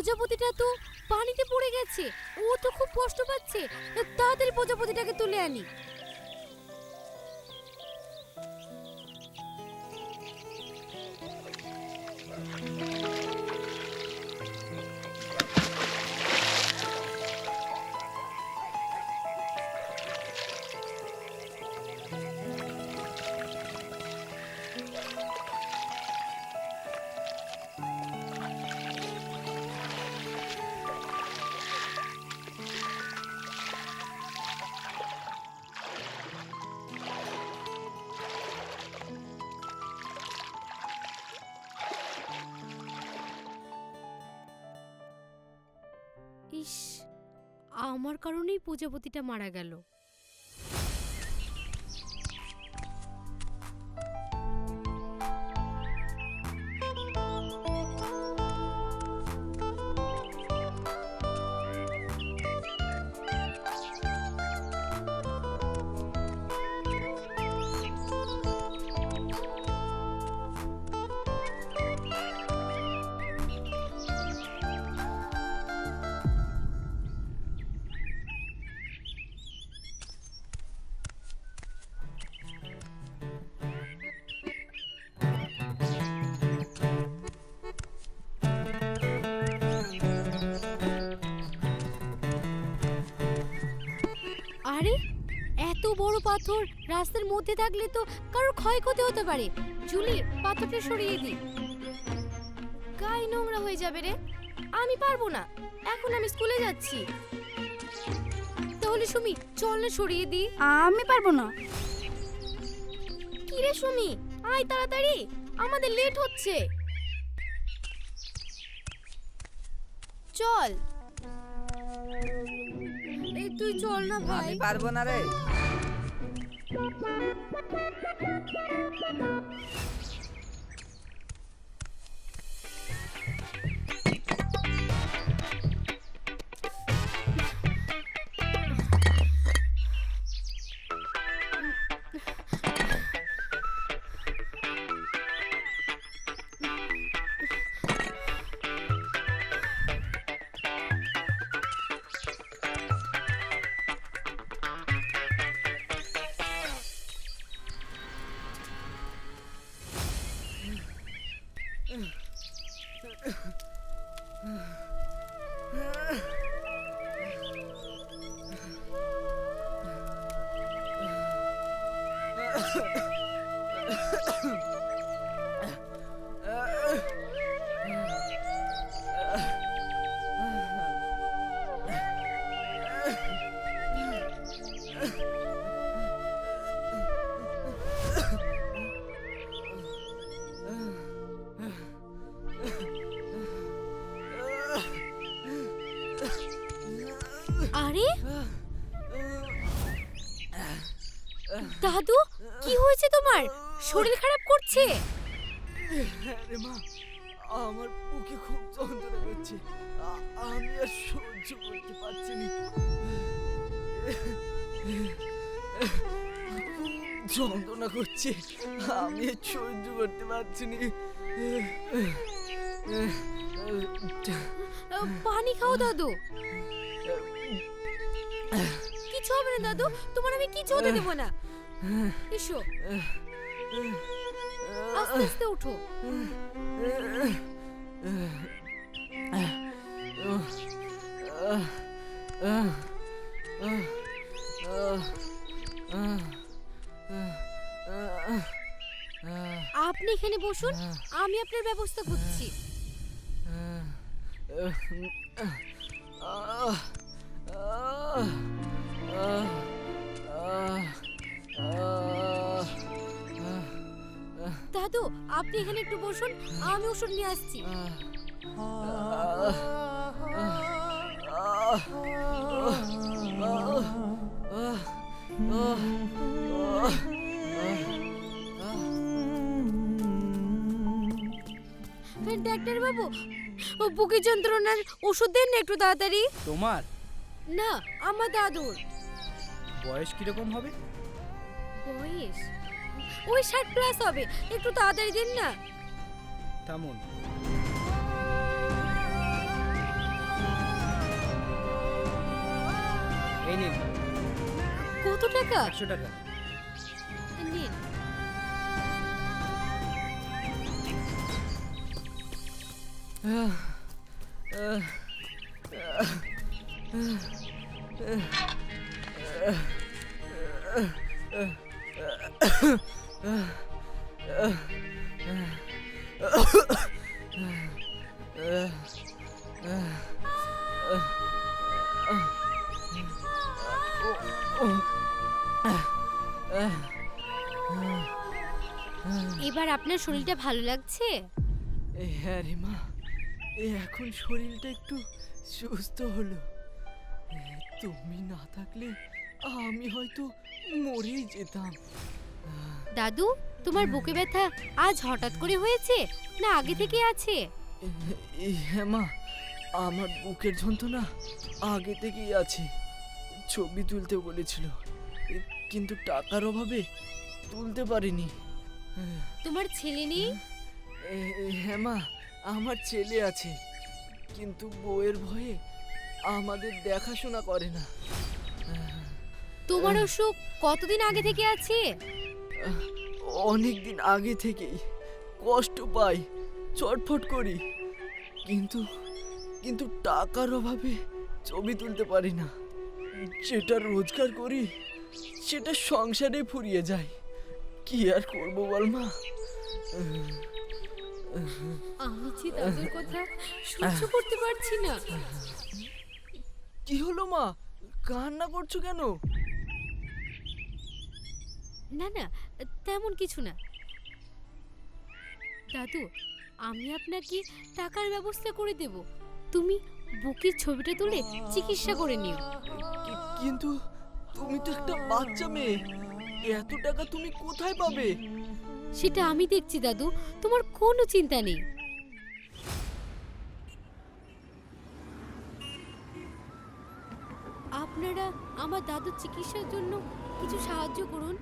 প্রজাপতিটা তো পানিতে পড়ে গেছে, ও তো খুব কষ্ট পাচ্ছে। তাড়াতাড়ি প্রজাপতিটাকে তুলে আনি। ইস, আমার কারণেই প্রজাপতিটা মারা গেল। আরে, এত বড় পাথর রাস্তার মধ্যে থাকলে তো কারোর ক্ষয়ক্ষতি হতে পারে। জুলি, পাথরটা সরিয়ে দি। গায়ে নোংরা হয়ে যাবে রে। আমি পারবো না, এখন আমি স্কুলে যাচ্ছি। তাহলে সুমি, চল না সরিয়ে দি। আমি পারবো না। কি রে সুমি, আয় তাড়াতাড়ি, আমাদের লেট হচ্ছে। চল। এই তুই চল না ভাই। আমি পারবো না রে। আরে দাদু, কি হয়েছে তোমার? শরীর খারাপ করছে? আরে মা, আমার বুকে খুব যন্ত্রণা করছে। আমি আর সহ্য করতে পারছি না। যন্ত্রণা করছে, আমি আর সহ্য করতে পারছি না। পানি খাও দাদু। কিছু হবে না দাদু, তোমার আমি কিছু হতে দেবো না। এসো, আস্তে আস্তে উঠো। আপনি এখানে বসুন, আমি আপনার ব্যবস্থা করছি। দাদু, আপনি এখানে একটু বসুন, আমি ওষুধ নিয়ে আসছি। ডাক্তার বাবু, ও বুকের যন্ত্রণার ওষুধ দেন না একটু তাড়াতাড়ি। তোমার না, আমার দাদুর। বয়স কিরকম হবে? বয়স ওই 60+ হবে, একটু তাড়াতাড়ি দিন না। থামুন। এই নিন কত টাকা? 100 টাকা। নিন। আহ, আহ, এবার আপনার শরীরটা ভালো লাগছে? হ্যাঁ রে মা, এখন শরীরটা একটু সুস্থ হলো। তুমি না থাকলে আমি হয়তো মরেই যেতাম। দাদু, তোমার বুকে ব্যথা আজ হঠাৎ করে হয়েছে না আগে থেকে আছে? হ্যাঁ মা, আমার বুকের যন্ত্রণা আগে থেকেই আছে। ছবি তুলতে বলেছিল, কিন্তু টাকার অভাবে তুলতে পারিনি। তোমার ছেলে নেই? হ্যাঁ মা, আমার ছেলে আছে, কিন্তু বউয়ের ভয়ে আমাদের দেখাশোনা করে না। তোমার অসুখ কতদিন আগে থেকে আছে? অনেক দিন আগে থেকেই কষ্ট পাই, ছটফট করি, কিন্তু কিন্তু টাকার অভাবে ছবি তুলতে পারি না। যেটা রোজগার করি সেটা সংসারে ফুরিয়ে যায়। কি আর করবো বল মা? আমি যে দাদুর কথা সহ্য করতে পারছি না। কি হলো মা, কান্না করছো কেন? না না, তেমন কিছু না। দাদু, আমি আপনাকে টাকার ব্যবস্থা করে দেব। তুমি বুকের ছবিটা তুলে চিকিৎসা করে নিও। কিন্তু তুমি তো একটা বাচ্চা মেয়ে, এত টাকা তুমি কোথায় পাবে? সেটা আমি দেখছি দাদু, তোমার কোনো চিন্তা নেই। আপনারা আমার দাদুর চিকিৎসার জন্য কিছু সাহায্য করুন।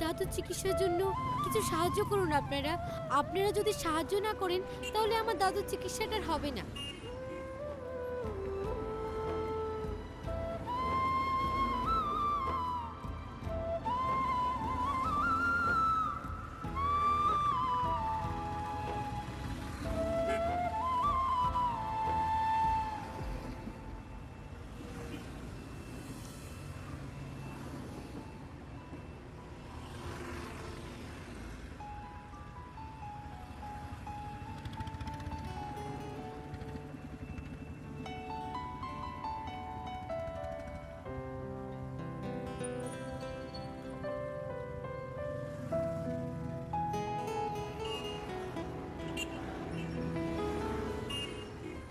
দাদুর চিকিৎসার জন্য কিছু সাহায্য করুন আপনারা। আপনারা যদি সাহায্য না করেন তাহলে আমার দাদুর চিকিৎসাটা আর হবে না।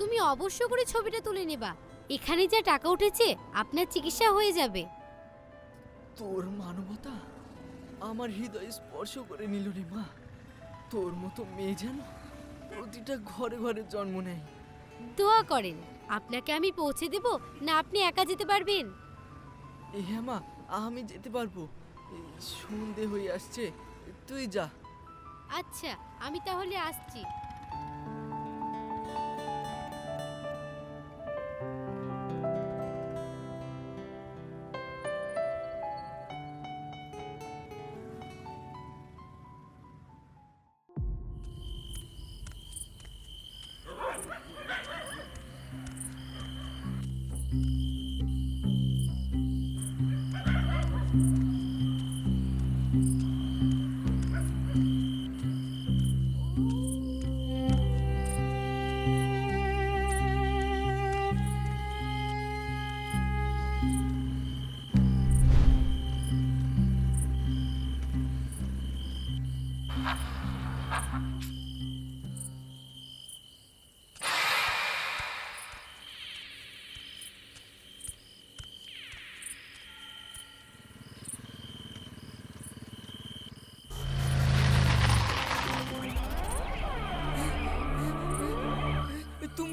তুমি অবশ্য করে ছবিটা তুলে নেবা। এখানে যা টাকা উঠেছে আপনার চিকিৎসা হয়ে যাবে। তোর মানবতা আমার হৃদয় স্পর্শ করে নিল রে মা। তোর মতো মেয়ে যেন প্রতিটা ঘরে ঘরে জন্ম নেয়। দোয়া করেন। আপনাকে আমি পৌঁছে দেব না আপনি একা যেতে পারবেন? হ্যাঁ মা, আমি যেতে পারবো। এই সন্ধে হয়ে আসছে, তুই যা। আচ্ছা, আমি তাহলে আসছি।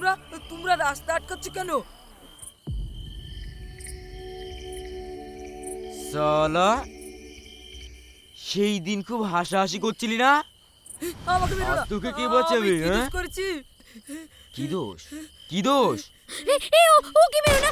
তোমরা তোমরা রাস্তা আটকাচ্ছ কেন? সালা, সেই দিন খুব হাসাহাসি করছিলি না? আমাকে মেরো আজ না। তোকে কে বাঁচাবে, আমি কি দোষ হ্যাঁ? করেছি? কি দোষ? কি দোষ? ও কি মেরো না।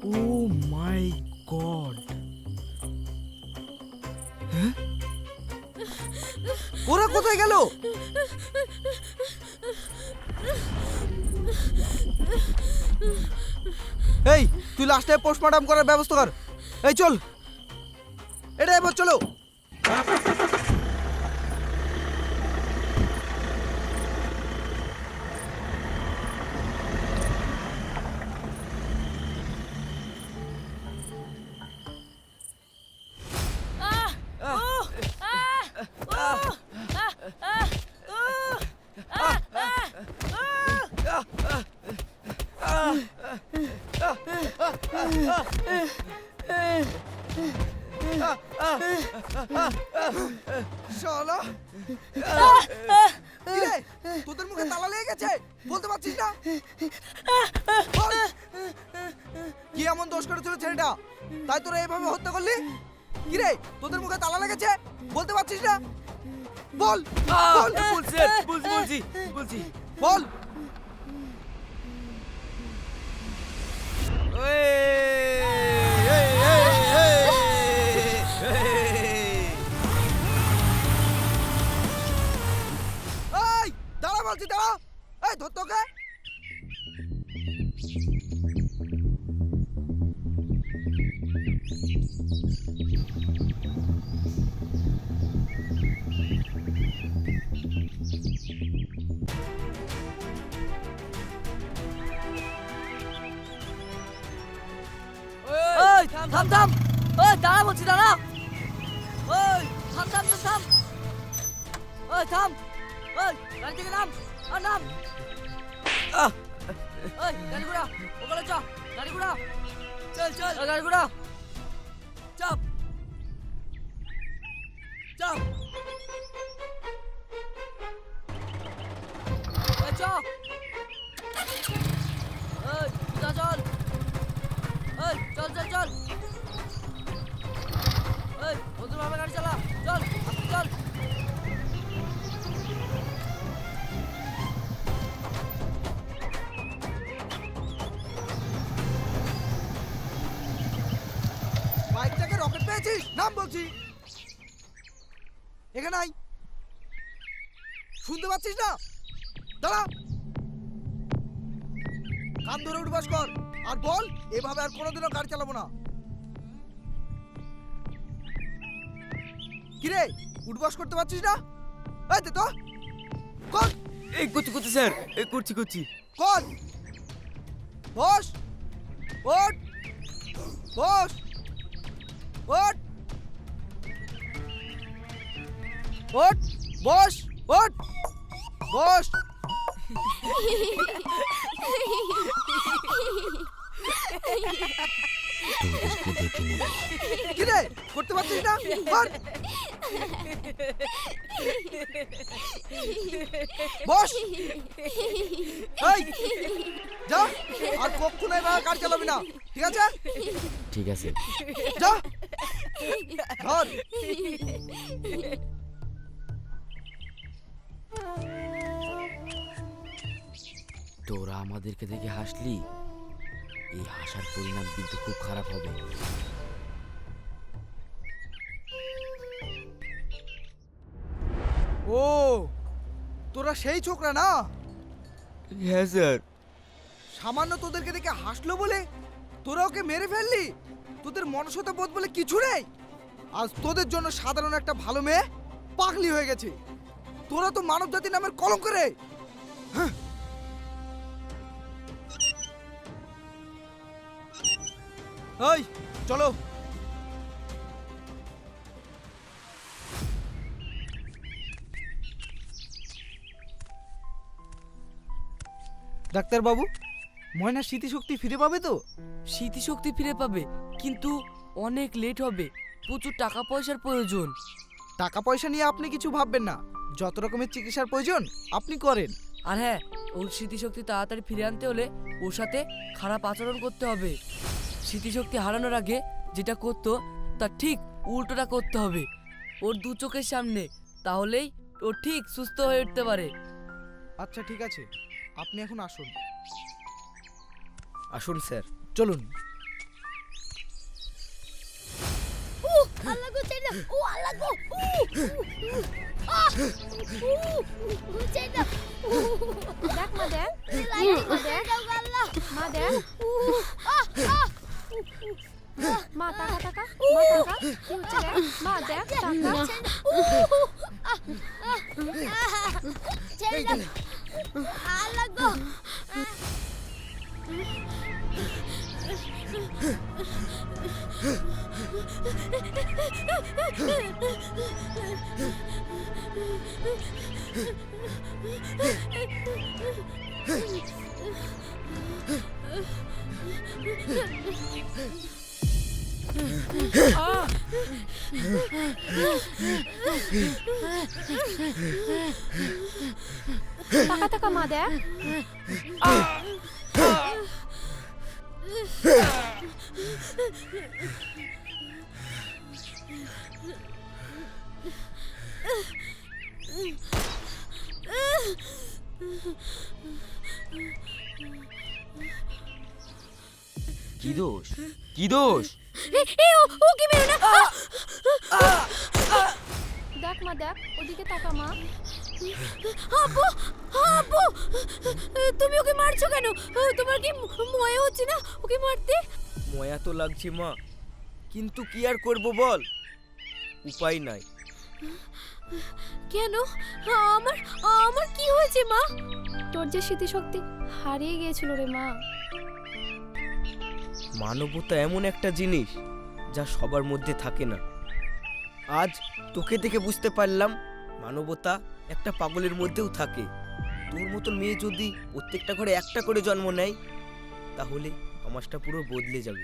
ও মাই গড! ওরা কোথায় গেল? এই, তুই লাস্টে পোস্টমর্টম করার ব্যবস্থা কর। এই চল, এটা এবার চলো। শালা, কি রে, তোদের মুখে তালা লেগে গেছে, বলতে পারছিস না? বল। কি এমন দোষ করেছিল ছেলেটা, তাই তোরা এইভাবে হত্যা করলি? কি রে, তোদের মুখে তালা লেগেছে, বলতে পারছিস না? বল বল। বলছি। বল। এই, দাঁড়া বলছি, দাঁড়া। এই, ধর তোকে। ওই থাম থাম থাম, ওই দাঁড়া বলছি, দাঁড়া। ওই থাম থাম থাম থাম, ওই থাম, ওই গাড়ি থেকে নাম, আর নাম। ওই গাড়ি ঘোড়া, ওখানে চ, গাড়ি ঘোড়া, চল চল, গাড়ি ঘোড়া, চাপ চাপ, ওই চ, ওই যা চল, ওই চল চল চল, ওই ভদ্রভাবে গাড়ি চালা, চল আপনি চল। বাইকটাকে রকেট পেয়েছিস? নাম বলছি, এখানে আই। শুনতে পাচ্ছিস না? দাঁড়া, কান ধরে উঠবাস কর আর বল, এভাবে আর কোনোদিনও গাড়ি চালাবো না। কিরে, উঠবাস করতে পারছিস না? এই দে তো, কর এই করছি স্যার, এই করছি। কর। বস, ওঠ, বস, ওঠ, ওঠ, বস, ওঠ, বস। কিরে, করতে পারছিস না? কর। বস। এই, যা, আর কখনো এভাবে গাড়ি চালাবি না, ঠিক আছে? ঠিক আছে। যা, ধর। তোরা আমাদেরকে দেখে হাসলি, এই হাসার পরিণাম কিন্তু খুব খারাপ হবে। ও, তোরা সেই ছোকরা না? হ্যাঁ স্যার। সামান্য তোদেরকে দেখে হাসলো বলে তোরা ওকে মেরে ফেললি? তোদের মনুষ্যতা বোধ বলে কিছু নেই? আজ তোদের জন্য সাধারণ একটা ভালো মেয়ে পাগলি হয়ে গেছে। তোরা তো মানব জাতি নামের কলঙ্ক রে। হ্যাঁ। এই চলো, ডাক্তারবাবু, ময়না স্মৃতিশক্তি ফিরে পাবে তো? স্মৃতিশক্তি ফিরে পাবে, কিন্তু অনেক লেট হবে। প্রচুর টাকা পয়সার প্রয়োজন। টাকা পয়সা নিয়ে আপনি কিছু ভাববেন না, যত রকমের চিকিৎসার প্রয়োজন আপনি করেন। আর হ্যাঁ, ওর স্মৃতিশক্তি তাড়াতাড়ি ফিরে আনতে হলে ওর সাথে খারাপ আচরণ করতে হবে। স্মৃতিশক্তি হারানোর আগে যেটা করতো তার ঠিক উল্টোটা করতে হবে ওর দু চোখের সামনে, তাহলেই ও ঠিক সুস্থ হয়ে উঠতে পারে। আচ্ছা ঠিক আছে, আপনি এখন আসুন। আসুন স্যার। চলুন। আল্লাহ গো, ছেড়ে দাও। ও আল্লাহ গো, ছেড়ে দাও। দেখ মা, দেখ মা, দেখ মা, দেখ মা, টাকা টাকা মা, টাকা কি হচ্ছে দেখ মা, দেখ টাকা। ছেড়ে দাও আল্লাহ গো। টাকা টাকা মা, দেখ কি দোষ? কি দোষ? ও কি মেরো না। দেখ মা, দেখ ওদিকে তাকা মা। আব্বু, আব্বু, তুমি ওকে মারছো কেন? তোমার কি ময়া হচ্ছে না ওকে মারতে? ময়া তো লাগছে মা, কিন্তু কি আর করব বল, উপায় নাই। কেন? আমার আমার কি হয়েছে মা? তোর যে স্মৃতিশক্তি হারিয়ে গিয়েছিল রে মা। মানবতা এমন একটা জিনিস যা সবার মধ্যে থাকে না। আজ তোকে দেখে বুঝতে পারলাম মানবতা একটা পাগলের মধ্যেও থাকে। তোর মতন মেয়ে যদি প্রত্যেকটা ঘরে একটা করে জন্ম নেয়, তাহলে সমাজটা পুরো বদলে যাবে।